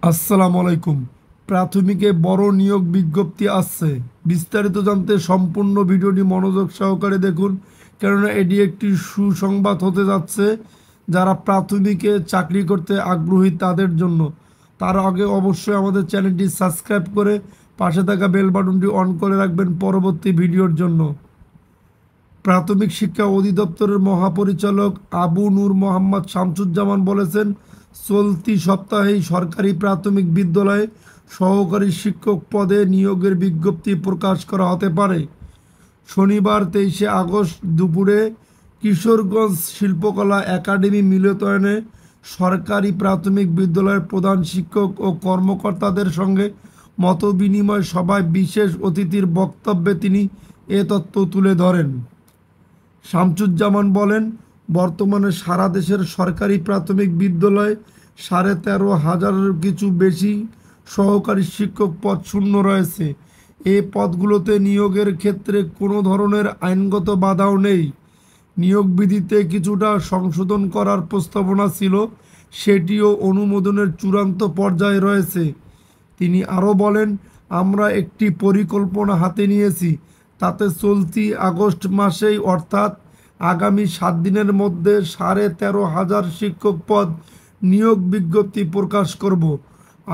আসসালামু আলাইকুম। প্রাথমিকে বড় নিয়োগ বিজ্ঞপ্তি আসছে। বিস্তারিত জানতে সম্পূর্ণ ভিডিওটি মনোযোগ সহকারে দেখুন, কেননা এটি একটি সুসংবাদ হতে যাচ্ছে যারা প্রাথমিকে চাকরি করতে আগ্রহী তাদের জন্য। তার আগে অবশ্যই আমাদের চ্যানেলটি সাবস্ক্রাইব করে পাশে থাকা বেল বাটনটি অন করে রাখবেন পরবর্তী ভিডিওর জন্য। প্রাথমিক শিক্ষা অধিদপ্তরের মহাপরিচালক আবু নূর মোহাম্মদ শামসুজ্জামান বলেছেন, চলতি সপ্তাহেই সরকারি প্রাথমিক বিদ্যালয়ে সহকারী শিক্ষক পদে নিয়োগের বিজ্ঞপ্তি প্রকাশ করা হতে পারে। শনিবার 23 আগস্ট দুপুরে কিশোরগঞ্জ শিল্পকলা একাডেমি মিলনায়তনে সরকারি প্রাথমিক বিদ্যালয়ের প্রধান শিক্ষক ও কর্মকর্তাদের সঙ্গে মতবিনিময় সভায় বিশেষ অতিথির বক্তব্যে তিনি এ তথ্য তুলে ধরেন। শামসুজ্জামান বলেন, বর্তমানে সারা দেশের সরকারি প্রাথমিক বিদ্যালয়ে 13,500-এর কিছু বেশি সহকারী শিক্ষক পদ শূন্য রয়েছে। এই পদগুলোতে নিয়োগের ক্ষেত্রে কোনো ধরনের আইনগত বাধাও নেই। নিয়োগ বিধিতে কিছুটা সংশোধন করার প্রস্তাবনা ছিল, সেটিও অনুমোদনের চূড়ান্ত পর্যায়ে রয়েছে। তিনি আরও বলেন, আমরা একটি পরিকল্পনা হাতে নিয়েছি, তাতে চলতি আগস্ট মাসেই অর্থাৎ আগামী 7 দিনের মধ্যে 13,500 শিক্ষক পদ নিয়োগ বিজ্ঞপ্তি প্রকাশ করব।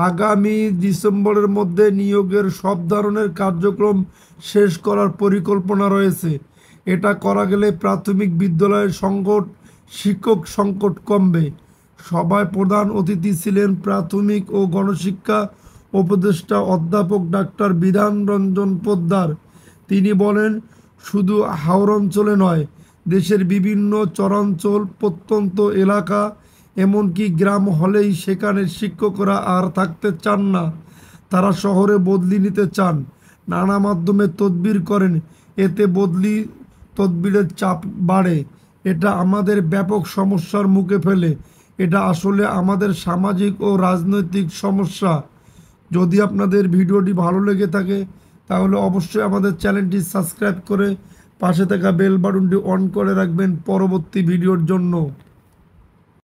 আগামী ডিসেম্বরের মধ্যে নিয়োগের সব ধরনের কার্যক্রম শেষ করার পরিকল্পনা রয়েছে। এটা করা গেলে প্রাথমিক বিদ্যালয়ের শিক্ষক সংকট কমবে। সভায় প্রধান অতিথি ছিলেন প্রাথমিক ও গণশিক্ষা উপদেষ্টা অধ্যাপক ডাক্তার বিধান রঞ্জন পোদ্দার। তিনি বলেন, শুধু হাওর অঞ্চলে নয়, দেশের বিভিন্ন চরাঞ্চল, প্রত্যন্ত এলাকা, এমনকি গ্রাম হলেই সেখানে শিক্ষকরা আর থাকতে চান না। তারা শহরে বদলি নিতে চান, নানা মাধ্যমে তদবির করেন। এতে তদবিরের চাপ বাড়ে। এটা আমাদের ব্যাপক সমস্যার মুখে ফেলে। এটা আসলে আমাদের সামাজিক ও রাজনৈতিক সমস্যা। যদি আপনাদের ভিডিওটি ভালো লেগে থাকে তাহলে অবশ্যই আমাদের চ্যানেলটি সাবস্ক্রাইব করে পাশে থাকা বেল বাটনটি অন করে রাখবেন পরবর্তী ভিডিওর জন্য।